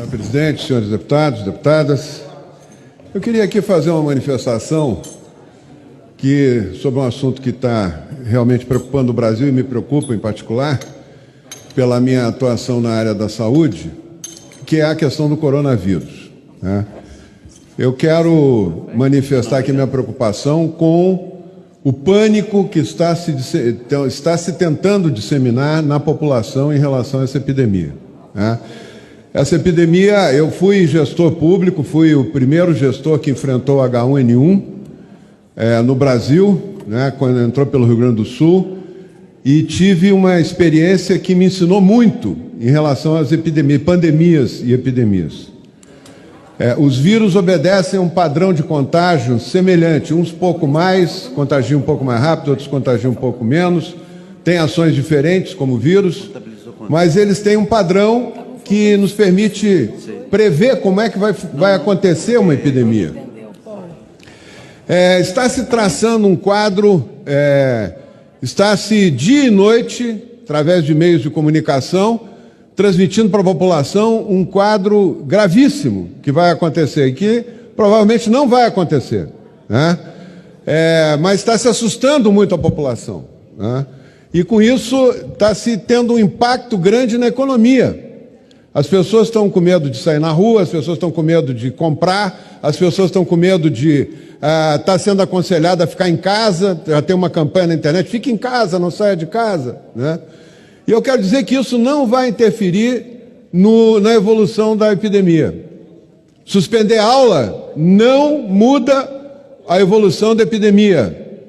Senhor presidente, senhores deputados, deputadas, eu queria aqui fazer uma manifestação sobre um assunto que está realmente preocupando o Brasil e me preocupa em particular, pela minha atuação na área da saúde, que é a questão do coronavírus, né? Eu quero manifestar aqui minha preocupação com o pânico que está se tentando disseminar na população em relação a essa epidemia, né? Essa epidemia, eu fui gestor público, fui o primeiro gestor que enfrentou o H1N1 no Brasil, né, quando entrou pelo Rio Grande do Sul, e tive uma experiência que me ensinou muito em relação às epidemias, pandemias e epidemias. Os vírus obedecem a um padrão de contágio semelhante, uns pouco mais, contagiam um pouco mais rápido, outros contagiam um pouco menos, têm ações diferentes como vírus, mas eles têm um padrão que nos permite prever como é que vai acontecer uma epidemia. Está se traçando um quadro, está-se dia e noite, através de meios de comunicação, transmitindo para a população um quadro gravíssimo que vai acontecer e que provavelmente não vai acontecer, né? Mas está se assustando muito a população, né? E com isso está se tendo um impacto grande na economia. As pessoas estão com medo de sair na rua, as pessoas estão com medo de comprar, as pessoas estão com medo de estar sendo aconselhada a ficar em casa. Já tem uma campanha na internet, fique em casa, não saia de casa, né? E eu quero dizer que isso não vai interferir na evolução da epidemia. Suspender a aula não muda a evolução da epidemia.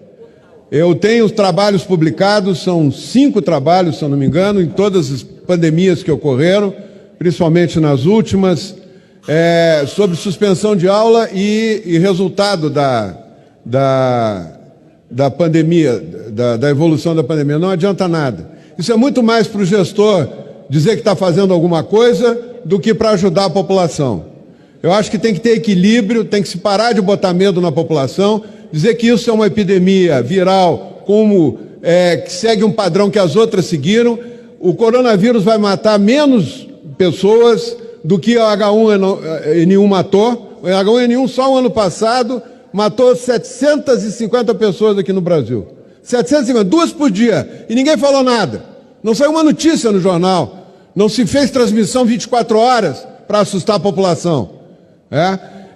Eu tenho os trabalhos publicados, são 5 trabalhos, se eu não me engano, em todas as pandemias que ocorreram, principalmente nas últimas, sobre suspensão de aula e resultado da pandemia, da evolução da pandemia. Não adianta nada. Isso é muito mais para o gestor dizer que está fazendo alguma coisa do que para ajudar a população. Eu acho que tem que ter equilíbrio, tem que se parar de botar medo na população, dizer que isso é uma epidemia viral, que segue um padrão que as outras seguiram. O coronavírus vai matar menos pessoas do que o H1N1 matou. O H1N1 só o ano passado matou 750 pessoas aqui no Brasil. 750, 2 por dia, e ninguém falou nada. Não saiu uma notícia no jornal, não se fez transmissão 24 horas para assustar a população.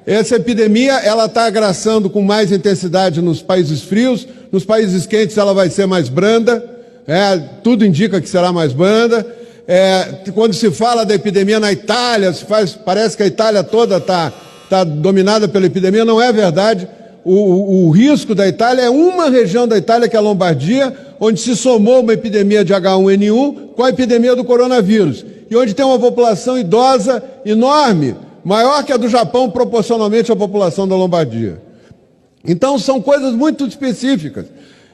Essa epidemia ela está agraçando com mais intensidade nos países frios, nos países quentes ela vai ser mais branda, tudo indica que será mais branda. Quando se fala da epidemia na Itália, parece que a Itália toda está dominada pela epidemia. Não é verdade. O risco da Itália é uma região da Itália, que é a Lombardia, onde se somou uma epidemia de H1N1 com a epidemia do coronavírus, e onde tem uma população idosa enorme, maior que a do Japão, proporcionalmente à população da Lombardia. Então, são coisas muito específicas.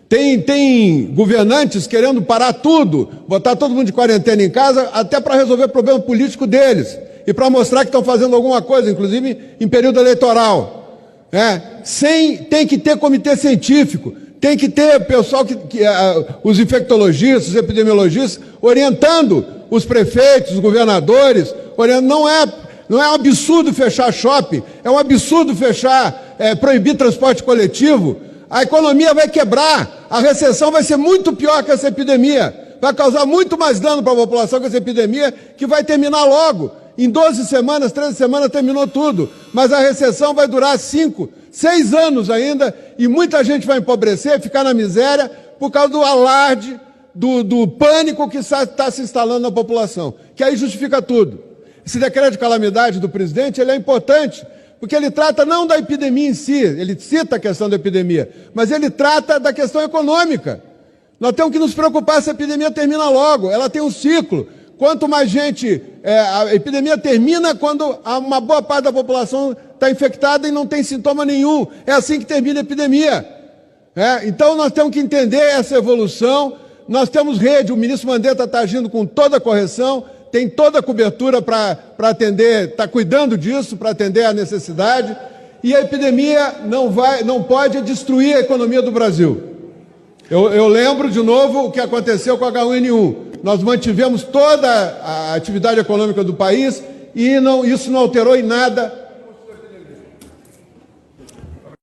Tem governantes querendo parar tudo, botar todo mundo de quarentena em casa, até para resolver o problema político deles, e para mostrar que estão fazendo alguma coisa, inclusive em período eleitoral. Tem que ter comitê científico, tem que ter pessoal, os infectologistas, os epidemiologistas, orientando os prefeitos, os governadores, não é um absurdo fechar shopping, é um absurdo proibir transporte coletivo. A economia vai quebrar, a recessão vai ser muito pior que essa epidemia, vai causar muito mais dano para a população que essa epidemia, que vai terminar logo. Em 12 semanas, 13 semanas terminou tudo, mas a recessão vai durar 5, 6 anos ainda, e muita gente vai empobrecer, ficar na miséria, por causa do alarde, do pânico que está se instalando na população, que aí justifica tudo. Esse decreto de calamidade do presidente, ele é importante, porque ele trata não da epidemia em si, ele cita a questão da epidemia, mas ele trata da questão econômica. Nós temos que nos preocupar se a epidemia termina logo, ela tem um ciclo. Quanto mais gente, a epidemia termina quando uma boa parte da população está infectada e não tem sintoma nenhum. É assim que termina a epidemia. Então nós temos que entender essa evolução. Nós temos rede, o ministro Mandetta está agindo com toda a correção, tem toda a cobertura para atender, está cuidando disso, para atender a necessidade. E a epidemia não pode destruir a economia do Brasil. Eu lembro de novo o que aconteceu com a H1N1. Nós mantivemos toda a atividade econômica do país e isso não alterou em nada